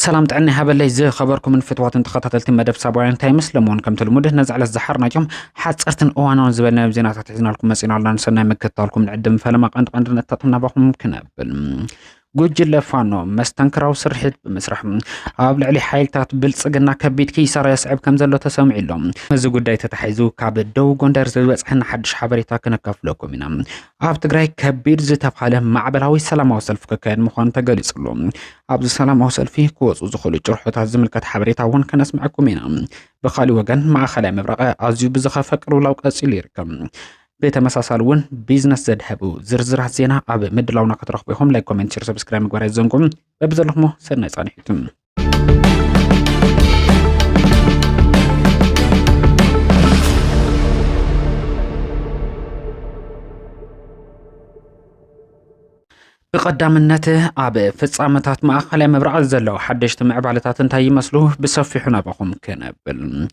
سلام تعني هبلي زي خبركم من فتوات تخططت مدب سابوين تاي مسلمون كم تلمده نزع على الزحرنا يوم حد صرتن اوانون زبلنا بزينات تعزنا لكم مسينا الله نسنا مكتالكم نعدم فلما قند نتطمنا بكم ممكن ጉጅለ ፋኖ መስተንክራው ስርሒት በመስራሕ ኣብ ልዕሊ ሓይልታት ብልጽግና ከቢድ ኪሳራ የስዕብ ከም ዘሎ ተሰምዒሎም እዚ ጉዳይ ተታሒዙ ካብ ደው ጎንደር ዝበጽሕና ሓድሽ ሓበሬታ ክነካፍለኩም ኢና ኣብ ትግራይ ከቢድ ዝተባሃለ ማዕበላዊ ሰላማዊ ሰልፊ ክካየድ ምዃኑ ተገሊጹሉ ኣብዚ ሰላማዊ ሰልፊ ክወፁ ዝኽእሉ ጭርሖታት ዝምልከት ሓበሬታ እውን ከነስምዐኩም ኢና ብኻሊእ ወገን ማእኸላይ ምብራቕ ኣዝዩ ብዝኸፈ ቅልውላው ቀፂሉ ይርከብ بتمساسالون بيزنس زدهبو زرزرات زينا أب مدلونا كترخ بهم لايك كومنت شير سبسكرايب مقبرة زنكم ببزلهم سرنا يصانيحتم بقدامنته أب فتصامتات مأخلة مبرع الزلو حدشت معبالتات انتهي مسلوه بصفحنا بهم كنبل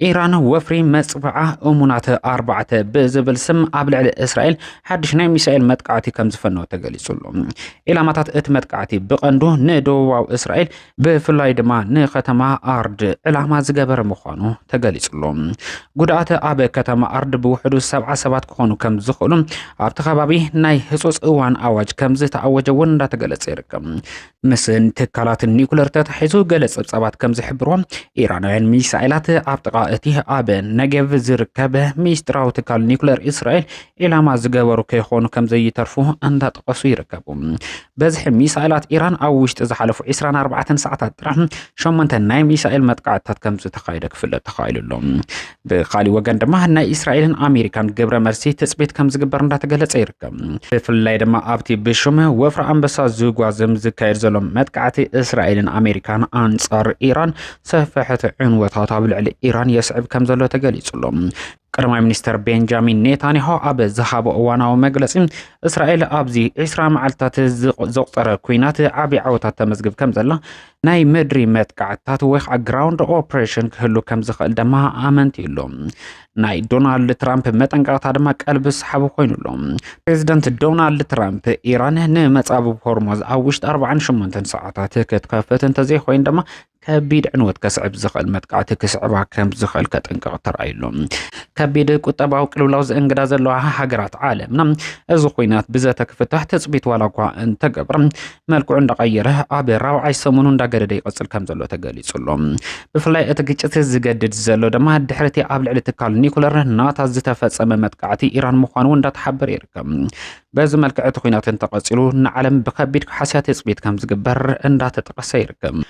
إيران وفري مصبعة أمونات 4 بزبل سم قبل على إسرائيل حدش ناي ميسائيل متقعتي كم زفنو تقليسولو إلا ماتات متقعتي بقندو ندو واو إسرائيل بفلاي دما نختما أرد إلا زقبر مخانو تقليسولو قدعات أب كتما أرد بوحدو 7 كخونو كم زخولو أبتخبابي ناي حسوس اوان أواج كم زي تأوجون دا تقليس إيركم مثل تكالات النيكولر تتحيزو قليس بصابات كم زحبرو إيرانوين ميسائيلات أبتقا اتيه آبن نجف زركبه ميستراو تكال نيكولر إسرائيل إلى ما زجورو كيخونو كم زي ترفوه أن تقصي ركبهم بزح ميسائلات إيران أو وشت زحلفو إسران 4 ساعات رحم شمنت ناي ميسائيل متقعتات كم زي تخايلك في التخايل لهم بخالي وجن دما هنا إسرائيل أمريكان جبر مرسي تثبت كم زجبر ندا تجلس يركب في الليل ما أبتي بشمه وفر أنبسا زوج وزم زكاير زلم متقعتي إسرائيل أمريكان أنصار إيران سفحت عنوتها على إيران يسعب كم زلو تقليصلهم قرماي منستر بنجامين نيتانياهو أب زهابو اواناو مجلسين إسرائيل أبزي 10 معلتات زقطر كوينات عابي عوتات تمزقب كم زلا ناي مدري متقعتات ويخ جراوند اوبريشن كهلو كم زخل دما آمنتيلهم ناي دونالد ترامب متنقاتا دما قلب سحبو خوينلهم بريزيدنت دونالد ترامب إيران نمصابو هرمز أوشت 48 ساعات كتكفتن تزي خوين دما كبيد عنوت كسعب زخل متقعت كسعبا كم زخل كتنقع ترأيلهم كبيد كتباو قلولاوز انقدا زلوها حقرات عالمنا ازو خوينات بزاتك فتح تثبيت ولاقوا انت قبر مالكو عند غيره ابي راوعي سمونو ندا غدد يقصل كم زلو تغليصلهم بفلاي اتقچت زغدد زلو دما دحرتي ابل على تكال نيكولر ناتا زتفصم متقعتي ايران مخانو ندا تحبر يركم باز ملكعت خوينات تقصلو نعلم بكبيد حسات تثبيت كم زغبر اندا تتقصي يركم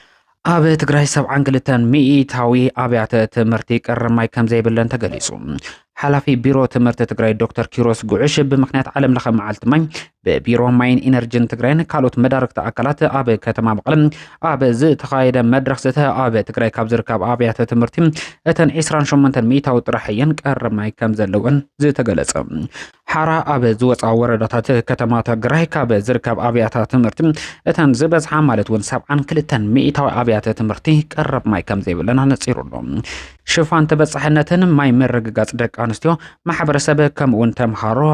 أب تجري 7 مئتاوي أبيات تمرتي كرماي كم زي بلن تقليصو حلفي بيرو تمرت تجري دكتور كيروس قعش بمكنات علم لخم معلتمين ببيرو ماين إنرجن تجرين كالوت مدارك تأكلات أب كتما بقلم أب زي تخايد مدرستها أب تجري كابزر كاب أبيات تمرتي أتن 20 مئتاو طرحيا كرماي كم زلون زي تقلص حرا أب زوت وردات كتما تجري كاب زركاب أبيات تمرتي أتن زبز حملت ون 7 مئتاو أبيات تمرتي كرب ماي كم زي بلن هنصيرلهم شوفان تبصحنتن ماي مرغغاص دق انستيو محبرسب كم وانت مخارو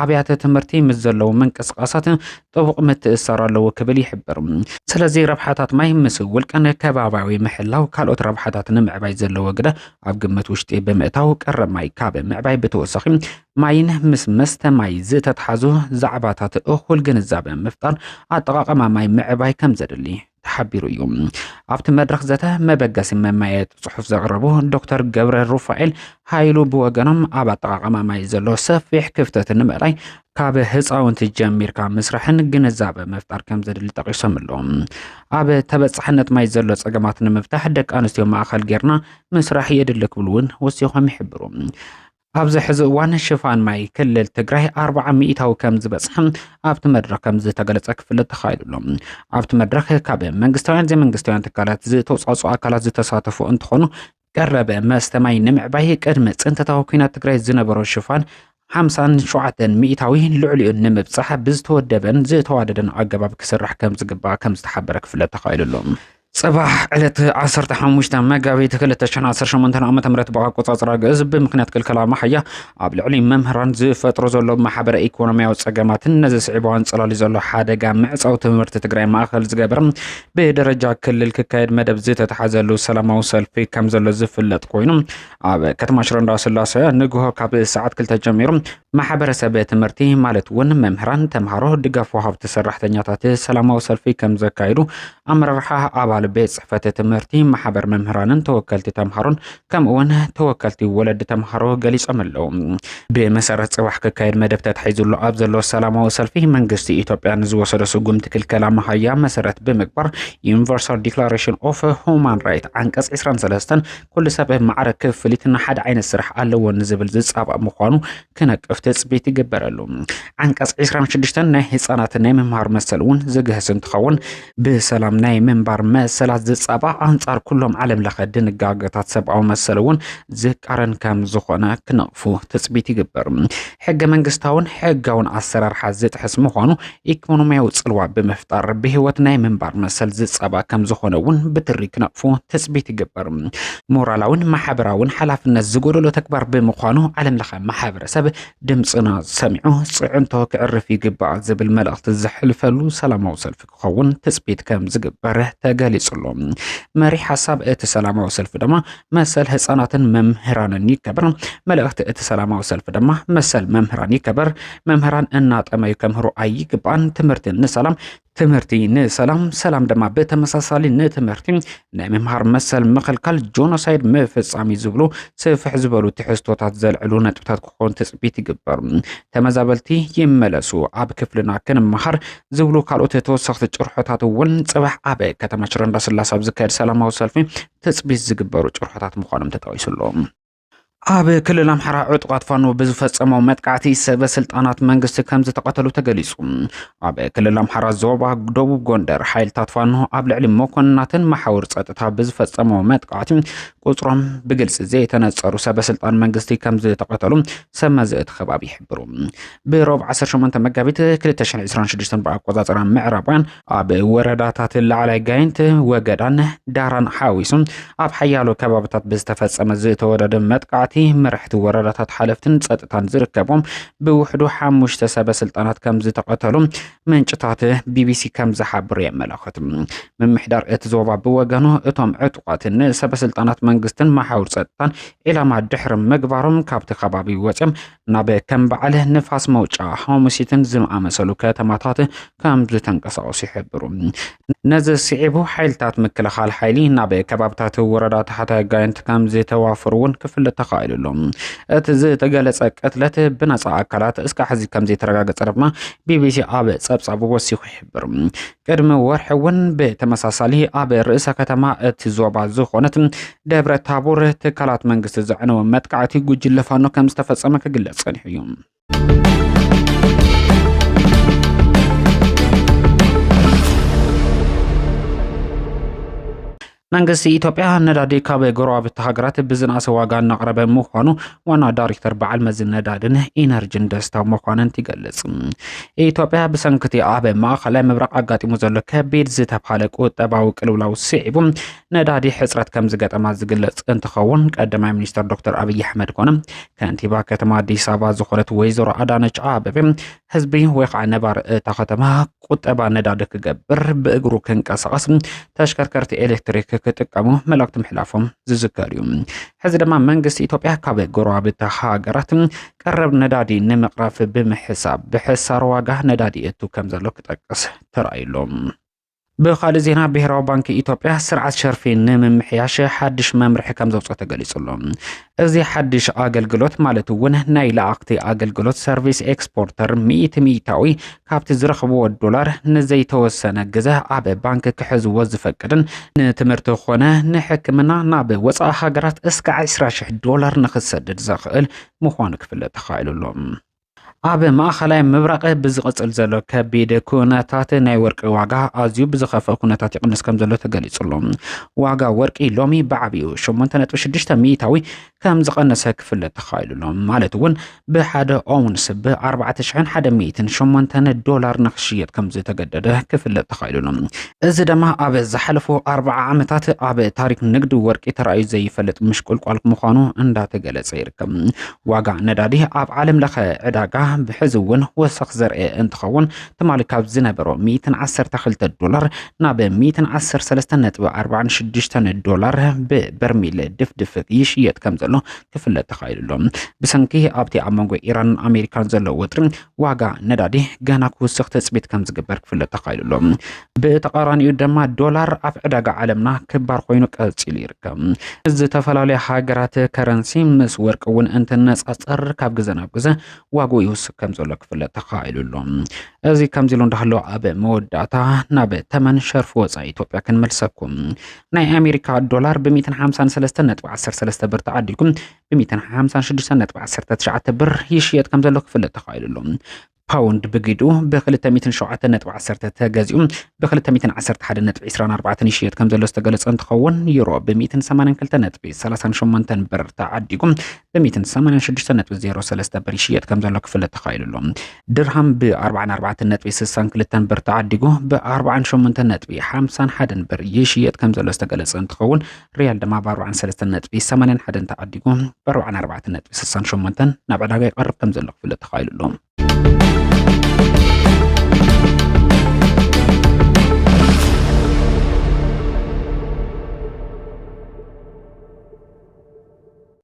ابيات تمرتي مزلو منقسقاسات طبق متسرالو كبل يحبر سلازي ربحاتات ماي مسول كن كباباوي محلاو كالوت ربحاتات نمعباي زلو وغدا اب قمت وشتي بمئتاو قرب ماي كاب معباي بتوسخي ماين مست ماي زتتحازو زعباتات اخول جنزاب مفطر اطقاقما ماي معباي كم زدلي تحبيرو يوم عبت مدرخ ذاته مبقاس ممايات صحف زغربو دكتور جبر الرفاعل هايلو بوغنم عبا طقاقما ماي زلو سفيح كفتة نمعلاي كاب هصاون تجمير كام مسرحن جنزاب مفتار كم زدل تقيسم اللهم عب تبصحنت ماي زلو صقمات نمفتح دك انستيو ماخل غيرنا مسرح يدلك بلون وسيهم يحبرو أبز حزوان شفان ماي كل التجري 400 كم زبصحم أبت مدرك كم زي تقلصك في التخيل لهم أبت مدرك كابه منقستوان زي منقستوان تكالات زي توصعصو أكالات زي تساتفو انتخونو قرب ما استماي نمع باهي قدمت انت توكينات تجري زنبرو شفان 57 مئتاوي لعلي نمبصح بزتودبن زي تواددن عقباب كسرح كم زقبا كم استحبرك في التخيل لهم صباح علت 15 مጋቢት 2018 ዓመተ ምህረት በአቆጻጽራ ግዕዝ ብምክንያት ክልከላ ማሕያ ኣብ ልዕሊ መምህራን ዝፈጥሮ ዘሎ ማሕበረ ኢኮኖሚያዊ ጸገማትን ነዚ ስዒባውን ጽላሊ ዘሎ ሓደጋ ምዕጻው ትምህርቲ ትግራይ ማእከል ዝገበረ ብደረጃ ክልል ክካየድ መደብ ዝተተሓዘሉ ሰላማዊ ሰልፊ ከም ዘሎ ዝፍለጥ ኮይኑ ኣብ ከተማ ሽረ እንዳስላሴ ንግሆ ካብ ሰዓት 2 ጀሚሩ ማሕበረሰብ ትምህርቲ ማለት እውን መምህራን ተምሃሮ ድጋፍ ወሃብቲ ሰራሕተኛታት ሰላማዊ ሰልፊ ከም ዘካይዱ ኣመራርሓ ኣባል ቤት ጽሕፈት ትምህርቲ ማሕበር መምህራንን ተወከልቲ ተምሃሮን ከምኡውን ተወከልቲ ወለድ ተምሃሮ ገሊጾም ኣለዉ ብመሰረት ጽባሕ ክካየድ መደብ ተታሒዙሉ ኣብ ዘሎ ሰላማዊ ሰልፊ መንግስቲ ኢትዮጵያ ንዝወሰደ ስጉምቲ ክልከላ ማሕያ መሰረት ብምግባር ዩኒቨርሳል ዲክላሬሽን ኦፍ ሁማን ራይት አንቀጽ 23 ኩሉ ሰብ ማዕረ ክፍሊትና ሓደ ዓይነት ስራሕ ኣለዎ ንዝብል ዝጻብቕ ምዃኑ ክነቅፍ ትጽቢት ይግበረሉ አንቀጽ 26 ናይ ህፃናት ናይ ምምሃር መሰል እውን ዝግህስ እንትኸውን ብሰላም ናይ ምንባር መሰላት ዝጻብቕ አንጻር ኩሎም ዓለም ለኸ ድንጋጌታት ሰብኣዊ መሰል እውን ዝቃረን ከም ዝኾነ ክነቅፉ ትጽቢት ይግበር ሕገ መንግስታውን ሕጋውን ኣሰራርሓ ዝጥሕስ ምዃኑ ኢኮኖሚያዊ ጽልዋ ብምፍጣር ብህይወት ናይ ምንባር መሰል ዝጻብቕ ከም ዝኾነ እውን ብትሪ ክነቅፉ ትጽቢት ይግበር ሞራላውን ማሕበራውን ሓላፍነት ዝጎደሎ ተግባር ብምዃኑ ዓለም ለኸ ማሕበረሰብ ድምጽና ሰሚዑ ጽዕንቶ ክዕርፍ ይግባእ ዝብል መልእኽቲ ዝሕልፈሉ ሰላማዊ ሰልፊ ክኸውን ትጽቢት ከም ዝግበር ተገሊጹሉ መሪ ሓሳብ እቲ ሰላማዊ ሰልፊ ድማ መሰል ህፃናትን መምህራንን ይከበር መልእኽቲ እቲ ሰላማዊ ሰልፊ ድማ መሰል መምህራን ይከበር መምህራን እናጠመዩ ከምህሩ ኣይግባን ትምህርቲ ንሰላም ትምህርቲ ንሰላም ሰላም ድማ በተመሳሳሊ ንትምህርቲ ናይ ምምሃር መሰል ምክልካል ጆኖሳይድ መፈጻሚ ዝብሉ ስፍሕ ዝበሉ ትሕዝቶታት ዘልዕሉ ነጥብታት ክኾን ትጽቢት ይግበር ተመዛበልቲ ይመለሱ ኣብ ክፍልና ክንመሃር ዝብሉ ካልኦት ተወሰኽቲ ጭርሖታት እውን ጽባሕ ኣብ ከተማ ሽረ እንዳስላሴ ኣብ ዝካየድ ሰላማዊ ሰልፊ ትጽቢት ዝግበሩ ጭርሖታት ምዃኖም ተጠቂሱሎም ኣብ ክልል ኣምሓራ ዕጡቃት ፋኖ ብዝፈጸመው መጥቃዕቲ ሰበስልጣናት መንግስቲ ከም ዝተቀተሉ ተገሊጹ ኣብ ክልል ኣምሓራ ዞባ ደቡብ ጎንደር ሓይልታት ፋኖ ኣብ ልዕሊ መኮንናትን ማሕወር ጸጥታ ብዝፈጸመው መጥቃዕቲ ቁጽሮም ብግልጽ ዘይተነጸሩ ሰበስልጣን መንግስቲ ከም ዝተቀተሉ ሰመዘእት ከባቢ ይሕብሩ ብሮብ 18 መጋቢት 2026 በአቆጻጽራ ምዕራባውያን ኣብ ወረዳታት ላዕላይ ጋይንት ወገዳን ዳራን ሓዊሱ ኣብ ሓያሎ ከባቢታት ብዝተፈጸመ ዝተወደደ መጥቃዕቲ مرحت وردات حلفتن ጸጥታን ዝርከቦም ብውሕዱ 5 ሰበስልጣናት ከም ዝተቀተሉ ምንጭታት ቢቢሲ ከም ዝሓብር የመላኽት ምምሕዳር እቲ ዞባ ብወገኑ እቶም ዕጡቃትን ሰበስልጣናት መንግስትን ማሕወር ጸጥታን ኢላማ ድሕር ምግባሮም ካብቲ ከባቢ ወጽም ናብ ከም በዓል ንፋስ መውጫ ሐሙሲትን ዝመኣመሰሉ ከተማታት ከም ዝተንቀሳቀሱ ይሕብሩ ነዚ ስዒቡ ሓይልታት ምክልኻል ሓይሊ ናብ ከባቢታት ወረዳት ሓታይ ጋይንት ከም ዝተዋፈሩን ክፍል ተኻኢሉሎም እቲ ዝተገለጸ ቅትለት ብነጻ ኣካላት እስካዕ ሕዚ ከም ዘይተረጋገጸ ድማ ቢቢሲ ኣብ ጸብጻብ ወሲኹ ይሕብር ቅድሚ ወርሒ እውን ብተመሳሳሊ ኣብ ርእሰ ከተማ እቲ ዞባ ዝኾነት ደብረ ታቦር ትካላት መንግስቲ ዘዕነወ መጥቃዕቲ ጉጅለ ፋኖ ከም ዝተፈጸመ ክግለጽ ጸኒሑ እዩ መንግስቲ ኢትዮጵያ ነዳዲ ካብ ጎረቤት ሃገራት ብዝናሰ ዋጋ እናቅረበ ምዃኑ ዋና ዳይሬክተር በዓል መዝን ነዳድን ኢነርጂን ደስታው መኳነን ይገልጽ ኢትዮጵያ ብሰንክቲ ኣብ ማእከላይ ምብራቅ ኣጋጢሙ ዘሎ ከቢድ ዝተባሃለ ቁጠባዊ ቅልውላው ስዒቡ ነዳዲ ሕጽረት ከም ዝገጠማ ዝግለጽ እንትኸውን ቀዳማይ ሚኒስትር ዶክተር አብይ አሕመድ ኮነ ከንቲባ ከተማ አዲስ አበባ ዝኾነት ወይዘሮ አዳነች አቤቤ ህዝቢ ወይ ከዓ ነባር እታ ከተማ ቁጠባ ነዳዲ ክገብር ብእግሩ ክንቀሳቀስ ተሽከርከርቲ ኤሌክትሪክ ክጥቀሙ መልእክቲ ምሕላፎም ዝዝከር እዩ ሕዚ ድማ መንግስቲ ኢትዮጵያ ካብ ጎረቤት ሃገራት ቀረብ ነዳዲ ንምቅራፍ ብምሕሳብ ብሕሳር ዋጋ ነዳዲ እቱ ከም ዘሎ ክጠቅስ ተራእዩሎም بخالي زينا بهراو بانك إثيوبيا سرعة شرفي نممحياش حدش ممرح كم زوجة تقليصلهم ازي حدش آقلقلوت مالتو ونه نايلا اقتي آقلقلوت سيرفيس اكسبورتر 100 كابت زرخبو الدولار نزي توسنا قزه عب بانك كحز وزفكرن نتمرتو خونه نحكمنا ناب وصا حاقرات اسكا 10 دولار نخسدد زخل مخوانك في اللي تخايلو لهم ኣብ ማእኸላይ ምብራቕ ብዝቕጽል ዘሎ ከቢድ ኩነታት ናይ ወርቂ ዋጋ ኣዝዩ ብዝኸፈ ኩነታት ይቕንስ ከም ዘሎ ተገሊጹሎም ዋጋ ወርቂ ሎሚ ብዓቢዩ 8.6 ሚእታዊ ከም ዝቐነሰ ክፍለጥ ተኻኢሉሎ ማለት እውን ብሓደ ኦውንስ $4108 ንኽሽየጥ ከም ዝተገደደ ክፍለጥ ተኻኢሉሎ እዚ ድማ ኣብ ዝሓለፉ 40 ዓመታት ኣብ ታሪክ ንግዲ ወርቂ ተራእዩ ዘይፈልጥ ምሽቁልቋል ምዃኑ እንዳተገለጸ ይርከብ ዋጋ ነዳዲ ኣብ ዓለም ለኸ ዕዳጋ ብሕዚ እውን ወሰኽ ዘርኤ እንትኸውን ትማሊ ካብ ዝነበሮ $112 ናብ $113.46 ብበርሚል ድፍድፍ ይሽየጥ ከም ዘሎ ክፍለጥ ተኻኢሉሎ ብሰንኪ ኣብቲ ኣብ መንጎ ኢራንን ኣሜሪካን ዘሎ ወጥሪ ዋጋ ነዳዲ ገና ክውስኽ ተፅቢት ከም ዝግበር ክፍለጥ ተኻኢሉሎ ብተቃራኒኡ ድማ ዶላር ኣብ ዕዳጋ ዓለምና ክባር ኮይኑ ቀፂሉ ይርከብ እዚ ተፈላለዩ ሃገራት ከረንሲ ምስ ወርቂ እውን እንትነጻጸር ካብ ግዜ ናብ ግዜ ዋጋኡ ይውስኽ ከም ዘሎ ክፍለጥ ተኻኢሉሎ እዚ ከምዚ ኢሉ እንዳሃሎ ኣብ መወዳእታ ናብ ተመን ሸርፍ ወፃኢ ኢትዮጵያ ክንመልሰኩም ናይ ኣሜሪካ ዶላር ብ153.13 ብር ተዓዲጉ ብ156.19 ብር ይሽየጥ ከም ዘሎ ክፍለጥ ተኻኢሉሎ ፓውንድ በጊዱ ብ207.10 ተገዚኡ ብ211.24 ይሽየጥ ከም ዘሎ ዝተገለጸ እንትኸውን ዩሮ ብ182.38 ብር ተዓዲጉ ብ186.03 ብር ይሽየጥ ከም ዘሎ ክፍለጥ ተኻኢሉሎ ድርሃም ብ44.62 ብር ተዓዲጉ ብ48.51 ብር ይሽየጥ ከም ዘሎ ዝተገለጸ እንትኸውን ሪያል ድማ ብ43.81 ተዓዲጉ ብ44.68 ናብ ዕዳጋ ይቐርብ ከም ዘሎ ክፍለጥ ተኻኢሉሎ